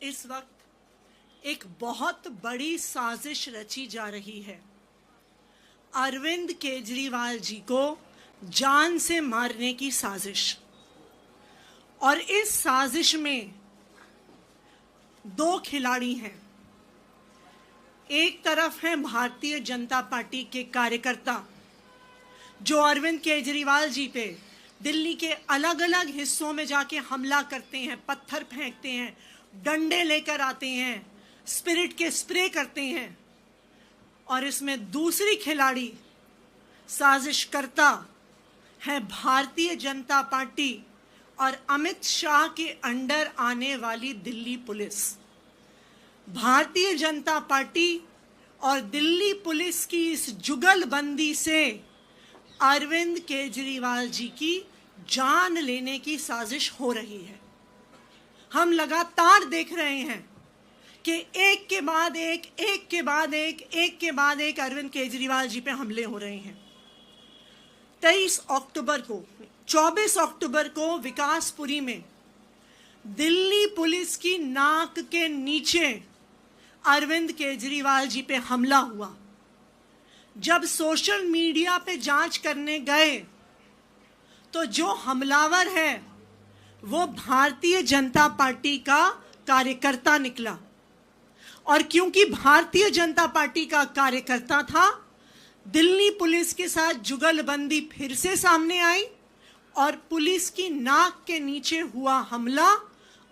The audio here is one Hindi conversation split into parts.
इस वक्त एक बहुत बड़ी साजिश रची जा रही है। अरविंद केजरीवाल जी को जान से मारने की साजिश। और इस साजिश में दो खिलाड़ी हैं। एक तरफ है भारतीय जनता पार्टी के कार्यकर्ता जो अरविंद केजरीवाल जी पे दिल्ली के अलग अलग हिस्सों में जाके हमला करते हैं, पत्थर फेंकते हैं, डंडे लेकर आते हैं, स्पिरिट के स्प्रे करते हैं। और इसमें दूसरी खिलाड़ी साजिशकर्ता है भारतीय जनता पार्टी और अमित शाह के अंडर आने वाली दिल्ली पुलिस। भारतीय जनता पार्टी और दिल्ली पुलिस की इस जुगलबंदी से अरविंद केजरीवाल जी की जान लेने की साजिश हो रही है। हम लगातार देख रहे हैं कि एक के बाद एक अरविंद केजरीवाल जी पे हमले हो रहे हैं। 24 अक्टूबर को विकासपुरी में दिल्ली पुलिस की नाक के नीचे अरविंद केजरीवाल जी पे हमला हुआ। जब सोशल मीडिया पे जांच करने गए तो जो हमलावर है वो भारतीय जनता पार्टी का कार्यकर्ता निकला। और क्योंकि भारतीय जनता पार्टी का कार्यकर्ता था, दिल्ली पुलिस के साथ जुगलबंदी फिर से सामने आई और पुलिस की नाक के नीचे हुआ हमला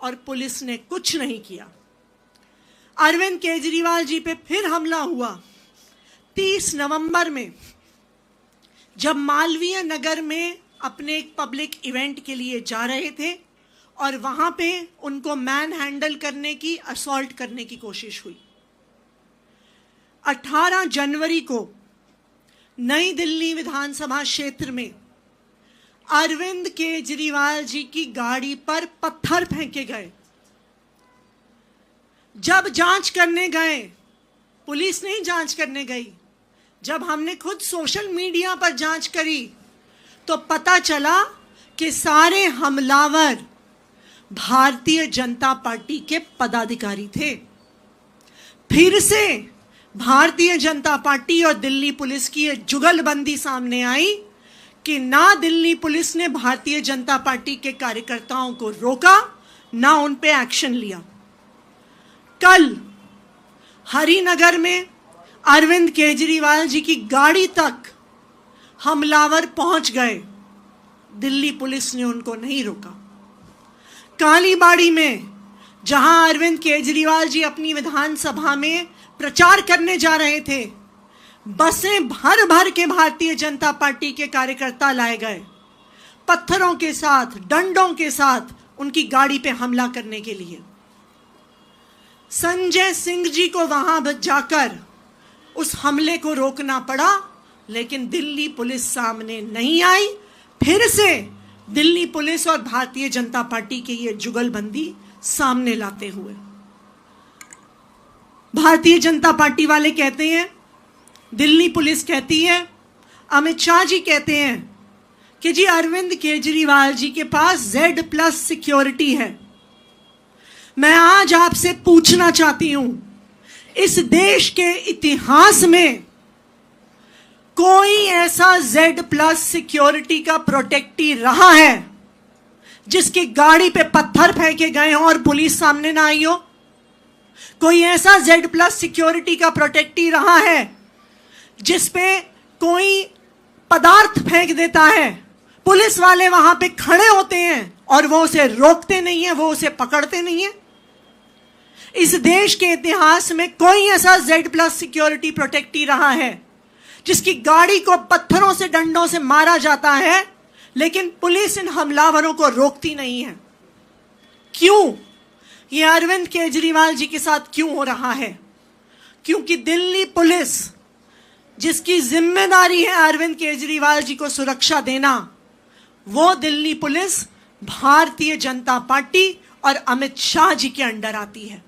और पुलिस ने कुछ नहीं किया। अरविंद केजरीवाल जी पे फिर हमला हुआ 30 नवंबर में, जब मालवीय नगर में अपने एक पब्लिक इवेंट के लिए जा रहे थे और वहां पे उनको मैन हैंडल करने की, असॉल्ट करने की कोशिश हुई। 18 जनवरी को नई दिल्ली विधानसभा क्षेत्र में अरविंद केजरीवाल जी की गाड़ी पर पत्थर फेंके गए। जब जांच करने गए, पुलिस नहीं जांच करने गई, जब हमने खुद सोशल मीडिया पर जांच करी तो पता चला कि सारे हमलावर भारतीय जनता पार्टी के पदाधिकारी थे। फिर से भारतीय जनता पार्टी और दिल्ली पुलिस की ये जुगलबंदी सामने आई कि ना दिल्ली पुलिस ने भारतीय जनता पार्टी के कार्यकर्ताओं को रोका, ना उन पे एक्शन लिया। कल हरिनगर में अरविंद केजरीवाल जी की गाड़ी तक हमलावर पहुंच गए, दिल्ली पुलिस ने उनको नहीं रोका। कालीबाड़ी में जहां अरविंद केजरीवाल जी अपनी विधानसभा में प्रचार करने जा रहे थे, बसें भर भर के भारतीय जनता पार्टी के कार्यकर्ता लाए गए, पत्थरों के साथ, डंडों के साथ उनकी गाड़ी पे हमला करने के लिए। संजय सिंह जी को वहां जाकर उस हमले को रोकना पड़ा, लेकिन दिल्ली पुलिस सामने नहीं आई। फिर से दिल्ली पुलिस और भारतीय जनता पार्टी के ये जुगलबंदी सामने लाते हुए भारतीय जनता पार्टी वाले कहते हैं, दिल्ली पुलिस कहती है, अमित शाह जी कहते हैं कि जी अरविंद केजरीवाल जी के पास Z+ सिक्योरिटी है। मैं आज आपसे पूछना चाहती हूं, इस देश के इतिहास में कोई ऐसा Z+ सिक्योरिटी का प्रोटेक्टी रहा है जिसकी गाड़ी पे पत्थर फेंके गए हों और पुलिस सामने ना आई हो? कोई ऐसा Z+ सिक्योरिटी का प्रोटेक्टी रहा है जिस पे कोई पदार्थ फेंक देता है, पुलिस वाले वहां पे खड़े होते हैं और वो उसे रोकते नहीं है, वो उसे पकड़ते नहीं है? इस देश के इतिहास में कोई ऐसा Z+ सिक्योरिटी प्रोटेक्टी रहा है जिसकी गाड़ी को पत्थरों से, डंडों से मारा जाता है, लेकिन पुलिस इन हमलावरों को रोकती नहीं है? क्यों? ये अरविंद केजरीवाल जी के साथ क्यों हो रहा है? क्योंकि दिल्ली पुलिस, जिसकी जिम्मेदारी है अरविंद केजरीवाल जी को सुरक्षा देना, वो दिल्ली पुलिस भारतीय जनता पार्टी और अमित शाह जी के अंडर आती है।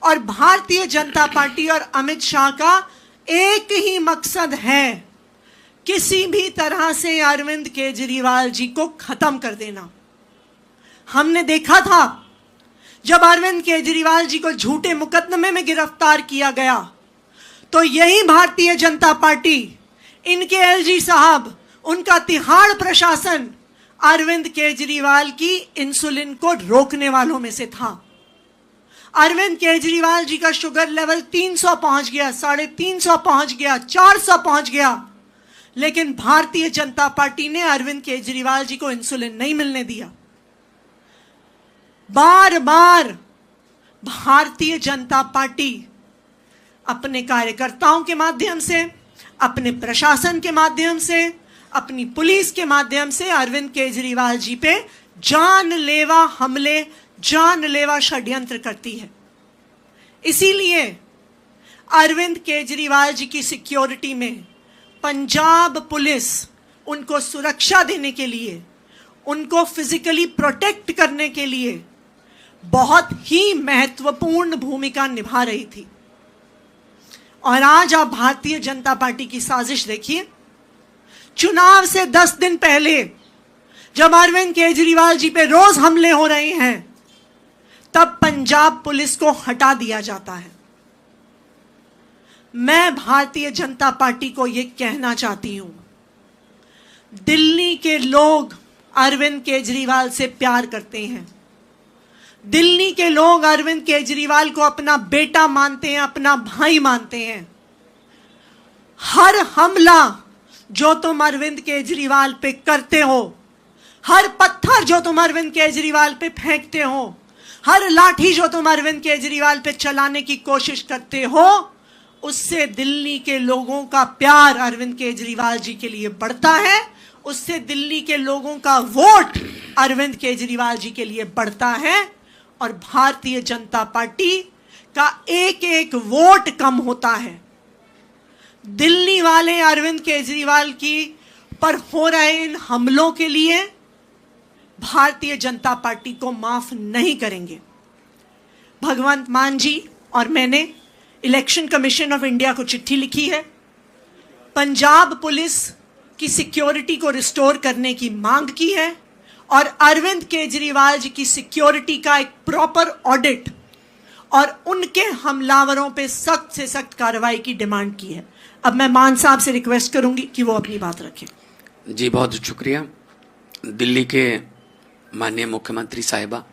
और भारतीय जनता पार्टी और अमित शाह का एक ही मकसद है, किसी भी तरह से अरविंद केजरीवाल जी को खत्म कर देना। हमने देखा था जब अरविंद केजरीवाल जी को झूठे मुकदमे में गिरफ्तार किया गया तो यही भारतीय जनता पार्टी, इनके एलजी साहब, उनका तिहाड़ प्रशासन अरविंद केजरीवाल की इंसुलिन को रोकने वालों में से था। अरविंद केजरीवाल जी का शुगर लेवल 300 पहुंच गया, 350 पहुंच गया, 400 पहुंच गया, लेकिन भारतीय जनता पार्टी ने अरविंद केजरीवाल जी को इंसुलिन नहीं मिलने दिया। बार बार भारतीय जनता पार्टी अपने कार्यकर्ताओं के माध्यम से, अपने प्रशासन के माध्यम से, अपनी पुलिस के माध्यम से अरविंद केजरीवाल जी पे जानलेवा हमले, जानलेवा षड्यंत्र करती है। इसीलिए अरविंद केजरीवाल जी की सिक्योरिटी में पंजाब पुलिस उनको सुरक्षा देने के लिए, उनको फिजिकली प्रोटेक्ट करने के लिए बहुत ही महत्वपूर्ण भूमिका निभा रही थी। और आज आप भारतीय जनता पार्टी की साजिश देखिए। चुनाव से 10 दिन पहले जब अरविंद केजरीवाल जी पे रोज हमले हो रहे हैं, तब पंजाब पुलिस को हटा दिया जाता है। मैं भारतीय जनता पार्टी को यह कहना चाहती हूं, दिल्ली के लोग अरविंद केजरीवाल से प्यार करते हैं। दिल्ली के लोग अरविंद केजरीवाल को अपना बेटा मानते हैं, अपना भाई मानते हैं। हर हमला जो तुम अरविंद केजरीवाल पे करते हो, हर पत्थर जो तुम अरविंद केजरीवाल पे फेंकते हो, हर लाठी जो तुम अरविंद केजरीवाल पे चलाने की कोशिश करते हो, उससे दिल्ली के लोगों का प्यार अरविंद केजरीवाल जी के लिए बढ़ता है। उससे दिल्ली के लोगों का वोट अरविंद केजरीवाल जी के लिए बढ़ता है और भारतीय जनता पार्टी का एक एक वोट कम होता है। दिल्ली वाले अरविंद केजरीवाल की पर हो रहे इन हमलों के लिए भारतीय जनता पार्टी को माफ नहीं करेंगे। भगवंत मान जी और मैंने इलेक्शन कमीशन ऑफ इंडिया को चिट्ठी लिखी है। पंजाब पुलिस की सिक्योरिटी को रिस्टोर करने की मांग की है और अरविंद केजरीवाल जी की सिक्योरिटी का एक प्रॉपर ऑडिट और उनके हमलावरों पे सख्त से सख्त कार्रवाई की डिमांड की है। अब मैं मान साहब से रिक्वेस्ट करूंगी कि वो अपनी बात रखें। जी बहुत शुक्रिया। दिल्ली के माननीय मुख्यमंत्री साहिबा,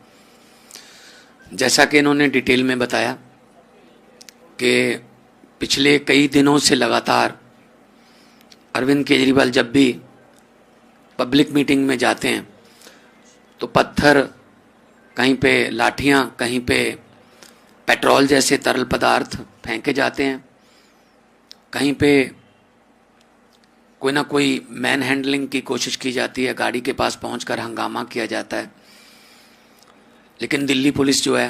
जैसा कि इन्होंने डिटेल में बताया कि पिछले कई दिनों से लगातार अरविंद केजरीवाल जब भी पब्लिक मीटिंग में जाते हैं तो पत्थर, कहीं पे लाठियां, कहीं पे पेट्रोल जैसे तरल पदार्थ फेंके जाते हैं, कहीं पे कोई ना कोई मैन हैंडलिंग की कोशिश की जाती है, गाड़ी के पास पहुंचकर हंगामा किया जाता है। लेकिन दिल्ली पुलिस जो है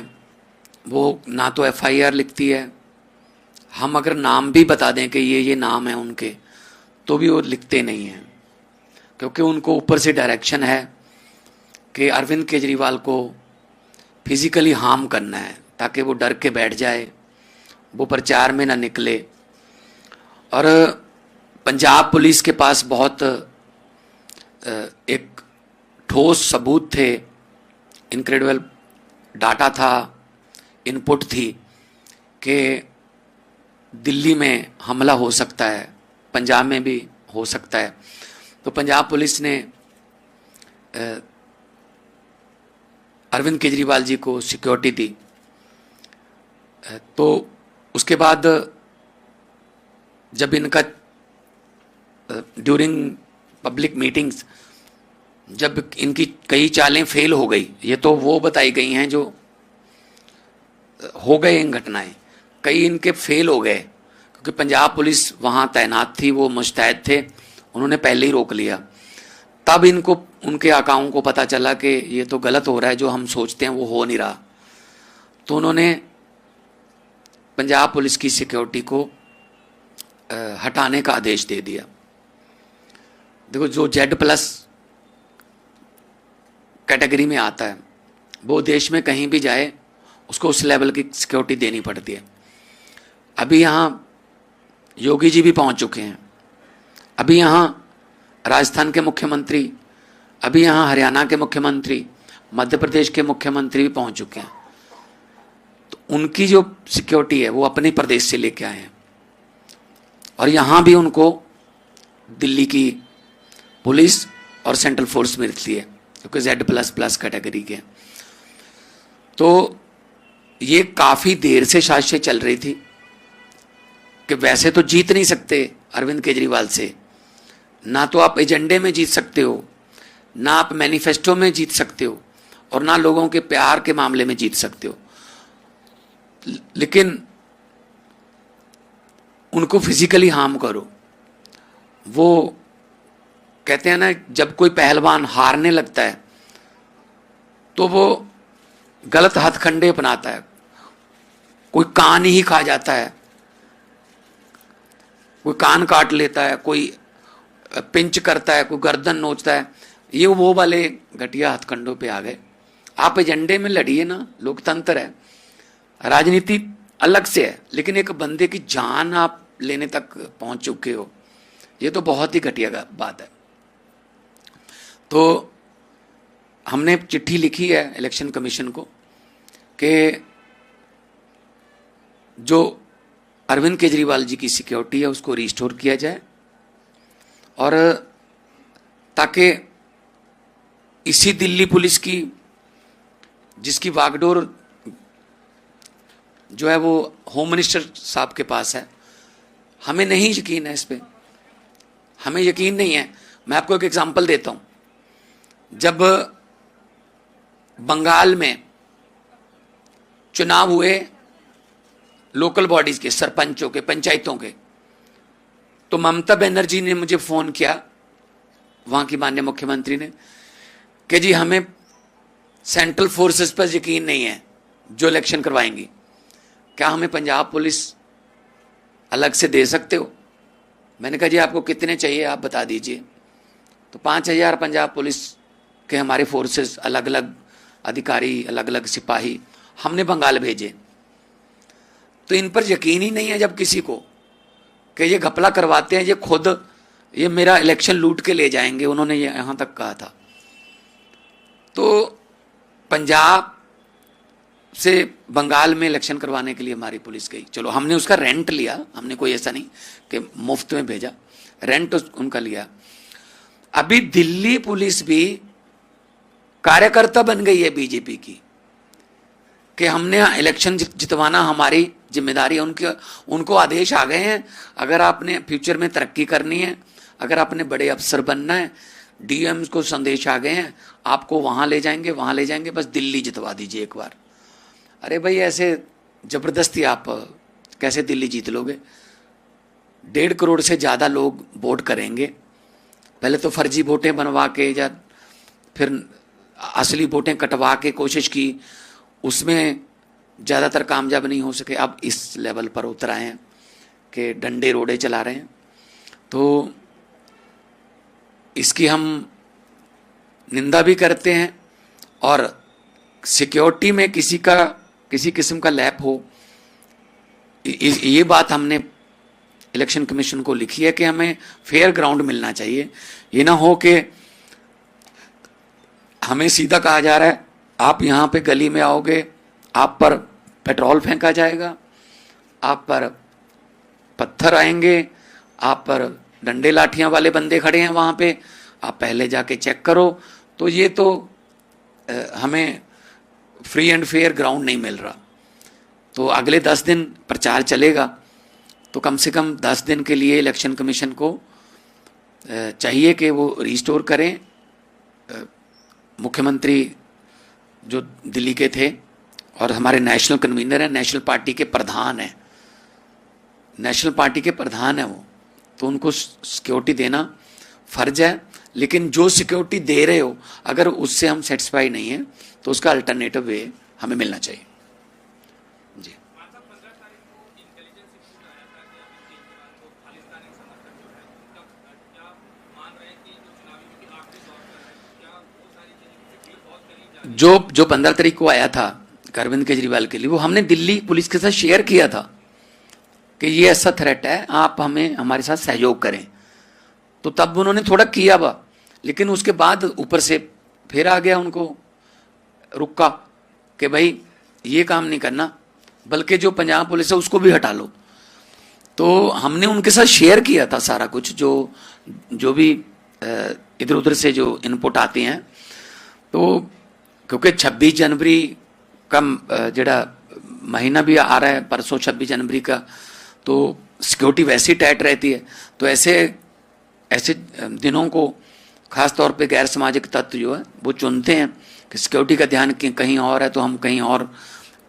वो ना तो एफआईआर लिखती है, हम अगर नाम भी बता दें कि ये नाम है उनके, तो भी वो लिखते नहीं हैं, क्योंकि उनको ऊपर से डायरेक्शन है कि अरविंद केजरीवाल को फिजिकली हार्म करना है ताकि वो डर के बैठ जाए, वो प्रचार में ना निकले। और पंजाब पुलिस के पास बहुत एक ठोस सबूत थे, इनक्रेडिबल डाटा था, इनपुट थी कि दिल्ली में हमला हो सकता है, पंजाब में भी हो सकता है। तो पंजाब पुलिस ने अरविंद केजरीवाल जी को सिक्योरिटी दी। तो उसके बाद जब इनका ड्यूरिंग पब्लिक मीटिंग्स जब इनकी कई चालें फेल हो गई, ये तो वो बताई गई हैं जो हो गए इन घटनाएं, कई इनके फेल हो गए क्योंकि पंजाब पुलिस वहाँ तैनात थी, वो मुस्तैद थे, उन्होंने पहले ही रोक लिया। तब इनको, उनके आकाओं को पता चला कि ये तो गलत हो रहा है, जो हम सोचते हैं वो हो नहीं रहा। तो उन्होंने पंजाब पुलिस की सिक्योरिटी को हटाने का आदेश दे दिया। देखो, जो Z+ कैटेगरी में आता है वो देश में कहीं भी जाए उसको उस लेवल की सिक्योरिटी देनी पड़ती है। अभी यहाँ योगी जी भी पहुँच चुके हैं, अभी यहाँ राजस्थान के मुख्यमंत्री, अभी यहाँ हरियाणा के मुख्यमंत्री, मध्य प्रदेश के मुख्यमंत्री भी पहुँच चुके हैं। उनकी जो सिक्योरिटी है वो अपने प्रदेश से लेके आए हैं, और यहाँ भी उनको दिल्ली की पुलिस और सेंट्रल फोर्स मिलती है, क्योंकि Z++ कैटेगरी के। तो ये काफ़ी देर से साजिश चल रही थी कि वैसे तो जीत नहीं सकते अरविंद केजरीवाल से, ना तो आप एजेंडे में जीत सकते हो, ना आप मैनिफेस्टो में जीत सकते हो, और ना लोगों के प्यार के मामले में जीत सकते हो। लेकिन उनको फिजिकली हार्म करो। वो कहते हैं ना, जब कोई पहलवान हारने लगता है तो वो गलत हथकंडे अपनाता है, कोई कान ही खा जाता है, कोई कान काट लेता है, कोई पिंच करता है, कोई गर्दन नोचता है। ये वो वाले घटिया हथकंडों पे आ गए। आप एजेंडे में लड़िए ना, लोकतंत्र है, राजनीति अलग से है, लेकिन एक बंदे की जान आप लेने तक पहुंच चुके हो, ये तो बहुत ही घटिया बात है। तो हमने चिट्ठी लिखी है इलेक्शन कमीशन को कि जो अरविंद केजरीवाल जी की सिक्योरिटी है उसको रिस्टोर किया जाए, और ताकि इसी दिल्ली पुलिस की, जिसकी वागडोर जो है वो होम मिनिस्टर साहब के पास है, हमें नहीं यकीन है इस पे, हमें यकीन नहीं है। मैं आपको एक एग्जांपल देता हूं। जब बंगाल में चुनाव हुए लोकल बॉडीज के, सरपंचों के, पंचायतों के, तो ममता बनर्जी ने मुझे फोन किया, वहां की माननीय मुख्यमंत्री ने, कि जी हमें सेंट्रल फोर्सेस पर यकीन नहीं है जो इलेक्शन करवाएंगी, क्या हमें पंजाब पुलिस अलग से दे सकते हो? मैंने कहा जी आपको कितने चाहिए आप बता दीजिए। तो 5,000 पंजाब पुलिस के हमारे फोर्सेस, अलग अलग अधिकारी, अलग अलग सिपाही हमने बंगाल भेजे। तो इन पर यकीन ही नहीं है जब किसी को, कि ये घपला करवाते हैं, ये खुद ये मेरा इलेक्शन लूट के ले जाएंगे, उन्होंने ये यहां तक कहा था। तो पंजाब से बंगाल में इलेक्शन करवाने के लिए हमारी पुलिस गई। चलो हमने उसका रेंट लिया, हमने कोई ऐसा नहीं कि मुफ्त में भेजा, रेंट उनका लिया। अभी दिल्ली पुलिस भी कार्यकर्ता बन गई है बीजेपी की, कि हमने इलेक्शन जितवाना हमारी जिम्मेदारी है। उनको आदेश आ गए हैं, अगर आपने फ्यूचर में तरक्की करनी है, अगर आपने बड़े अफसर बनना है, डीएम को संदेश आ गए हैं, आपको वहां ले जाएंगे, वहां ले जाएंगे, बस दिल्ली जितवा दीजिए एक बार। अरे भाई ऐसे जबरदस्ती आप कैसे दिल्ली जीत लोगे? 1.5 करोड़ से ज्यादा लोग वोट करेंगे। पहले तो फर्जी वोटें बनवा के, या फिर असली वोटें कटवा के कोशिश की, उसमें ज्यादातर कामयाब नहीं हो सके। अब इस लेवल पर उतर आए हैं कि डंडे रोड़े चला रहे हैं। तो इसकी हम निंदा भी करते हैं, और सिक्योरिटी में किसी किस्म का लैप हो, ये बात हमने इलेक्शन कमीशन को लिखी है कि हमें फेयर ग्राउंड मिलना चाहिए। ये ना हो कि हमें सीधा कहा जा रहा है आप यहां पे गली में आओगे, आप पर पेट्रोल फेंका जाएगा, आप पर पत्थर आएंगे, आप पर डंडे लाठियां वाले बंदे खड़े हैं वहां पे, आप पहले जाके चेक करो। तो ये तो हमें फ्री एंड फेयर ग्राउंड नहीं मिल रहा। तो अगले 10 दिन प्रचार चलेगा, तो कम से कम 10 दिन के लिए इलेक्शन कमीशन को चाहिए कि वो रिस्टोर करें। मुख्यमंत्री जो दिल्ली के थे और हमारे नेशनल कन्वीनर हैं, नेशनल पार्टी के प्रधान हैं, नेशनल पार्टी के प्रधान हैं वो, तो उनको सिक्योरिटी देना फर्ज है। लेकिन जो सिक्योरिटी दे रहे हो, अगर उससे हम सेटिस्फाई नहीं है तो उसका अल्टरनेटिव वे हमें मिलना चाहिए। जी जो 15 तारीख को आया था अरविंद केजरीवाल के लिए, वो हमने दिल्ली पुलिस के साथ शेयर किया था कि ये ऐसा थ्रेट है, आप हमें हमारे साथ सहयोग करें। तो तब उन्होंने थोड़ा किया बा, लेकिन उसके बाद ऊपर से फिर आ गया उनको रुका कि भाई ये काम नहीं करना, बल्कि जो पंजाब पुलिस है उसको भी हटा लो। तो हमने उनके साथ शेयर किया था सारा कुछ, जो भी इधर उधर से जो इनपुट आती हैं। तो क्योंकि 26 जनवरी का जड़ा महीना भी आ रहा है, परसों 26 जनवरी का, तो सिक्योरिटी वैसे ही टाइट रहती है। तो ऐसे दिनों को खास तौर पे गैर सामाजिक तत्व जो है वो चुनते हैं कि सिक्योरिटी का ध्यान कहीं और है, तो हम कहीं और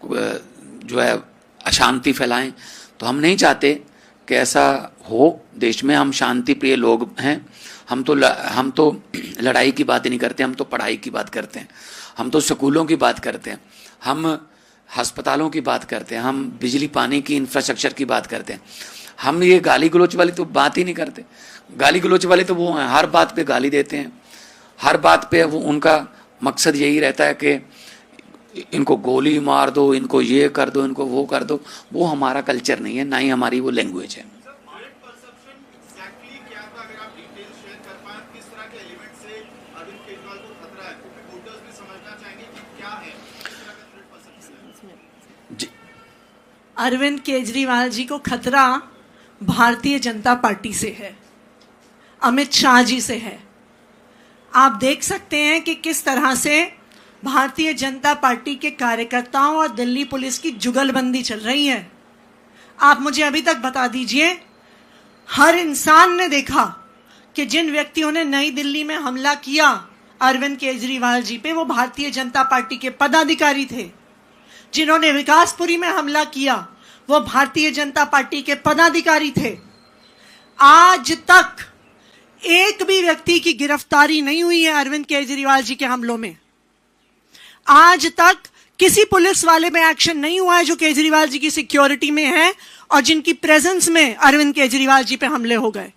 जो है अशांति फैलाएं। तो हम नहीं चाहते कि ऐसा हो देश में। हम शांति प्रिय लोग हैं। हम तो लड़ाई की बात नहीं करते, हम तो पढ़ाई की बात करते हैं, हम तो स्कूलों की बात करते हैं, हम अस्पतालों की बात करते हैं, हम बिजली पानी की इंफ्रास्ट्रक्चर की बात करते हैं। हम ये गाली गलौच वाली तो बात ही नहीं करते। गाली गलौच वाले तो वो हैं, हर बात पे गाली देते हैं, हर बात पे वो उनका मकसद यही रहता है कि इनको गोली मार दो, इनको ये कर दो, इनको वो कर दो। वो हमारा कल्चर नहीं है, ना ही हमारी वो लैंग्वेज है। अरविंद केजरीवाल जी को खतरा भारतीय जनता पार्टी से है, अमित शाह जी से है। आप देख सकते हैं कि किस तरह से भारतीय जनता पार्टी के कार्यकर्ताओं और दिल्ली पुलिस की जुगलबंदी चल रही है। आप मुझे अभी तक बता दीजिए, हर इंसान ने देखा कि जिन व्यक्तियों ने नई दिल्ली में हमला किया अरविंद केजरीवाल जी पे, वो भारतीय जनता पार्टी के पदाधिकारी थे। जिन्होंने विकासपुरी में हमला किया वो भारतीय जनता पार्टी के पदाधिकारी थे। आज तक एक भी व्यक्ति की गिरफ्तारी नहीं हुई है अरविंद केजरीवाल जी के हमलों में। आज तक किसी पुलिस वाले में एक्शन नहीं हुआ है जो केजरीवाल जी की सिक्योरिटी में है और जिनकी प्रेजेंस में अरविंद केजरीवाल जी पे हमले हो गए।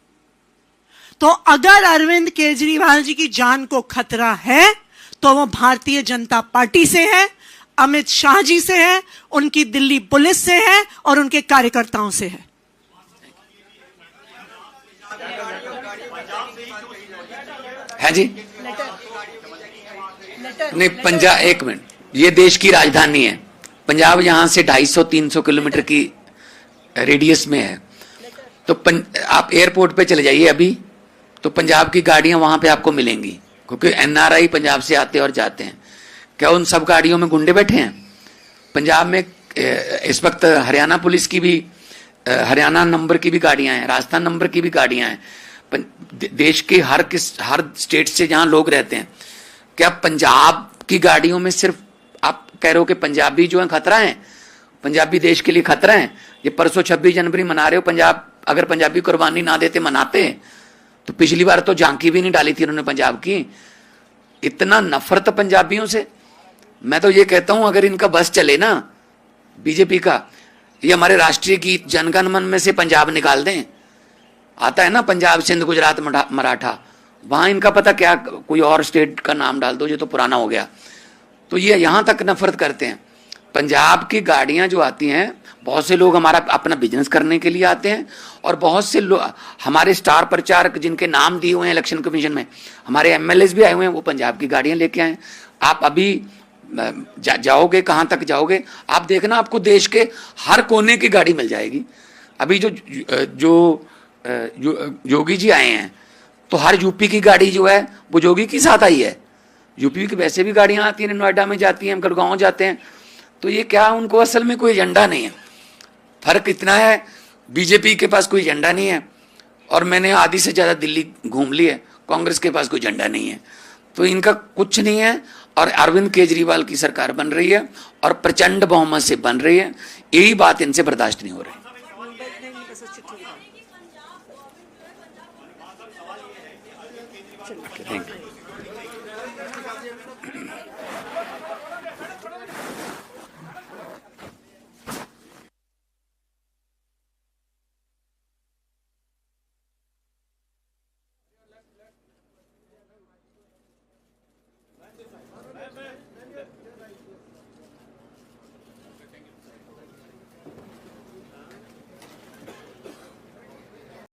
तो अगर अरविंद केजरीवाल जी की जान को खतरा है तो वो भारतीय जनता पार्टी से है, अमित शाह जी से है, उनकी दिल्ली पुलिस से है और उनके कार्यकर्ताओं से है। है जी? नहीं, पंजाब, एक मिनट, ये देश की राजधानी है। पंजाब यहां से 250-300 किलोमीटर की रेडियस में है। तो आप एयरपोर्ट पे चले जाइए अभी, तो पंजाब की गाड़ियां वहां पे आपको मिलेंगी, क्योंकि एनआरआई पंजाब से आते और जाते हैं। क्या उन सब गाड़ियों में गुंडे बैठे हैं? पंजाब में इस वक्त हरियाणा पुलिस की भी, हरियाणा नंबर की भी गाड़ियां हैं, राजस्थान नंबर की भी गाड़ियां हैं। देश के हर स्टेट से जहां लोग रहते हैं। क्या पंजाब की गाड़ियों में सिर्फ आप कह रहे हो कि पंजाबी जो है खतरा है, पंजाबी देश के लिए खतरा है? ये परसों 26 जनवरी मना रहे हो, पंजाब अगर पंजाबी कुर्बानी ना देते मनाते, तो पिछली बार तो झांकी भी नहीं डाली थी उन्होंने पंजाब की। इतना नफरत पंजाबियों से। मैं तो ये कहता हूं अगर इनका बस चले ना बीजेपी का, ये हमारे राष्ट्रीय गीत जनगण मन में से पंजाब निकाल दें। आता है ना पंजाब, सिंध, गुजरात, मराठा, वहां इनका पता क्या कोई और स्टेट का नाम डाल दो, ये तो पुराना हो गया। तो ये यहां तक नफरत करते हैं। पंजाब की गाड़ियां जो आती हैं, बहुत से लोग हमारा अपना बिजनेस करने के लिए आते हैं और बहुत से लोग हमारे स्टार प्रचारक जिनके नाम दिए हुए हैं इलेक्शन कमीशन में, हमारे एमएलएस भी आए हुए हैं, वो पंजाब की गाड़ियां लेके आए। आप अभी जाओगे, कहां तक जाओगे, आप देखना आपको देश के हर कोने की गाड़ी मिल जाएगी। अभी जो योगी जी आए हैं तो हर यूपी की गाड़ी जो है वो योगी के साथ आई है। यूपी की वैसे भी गाड़ियां आती हैं, नोएडा में जाती हैं, गुड़गांव जाते हैं। तो ये क्या, उनको असल में कोई एजेंडा नहीं है। फर्क इतना है, बीजेपी के पास कोई एजेंडा नहीं है और मैंने आधी से ज्यादा दिल्ली घूम ली है, कांग्रेस के पास कोई एजेंडा नहीं है। तो इनका कुछ नहीं है और अरविंद केजरीवाल की सरकार बन रही है और प्रचंड बहुमत से बन रही है। यही बात इनसे बर्दाश्त नहीं हो रही। Thank you.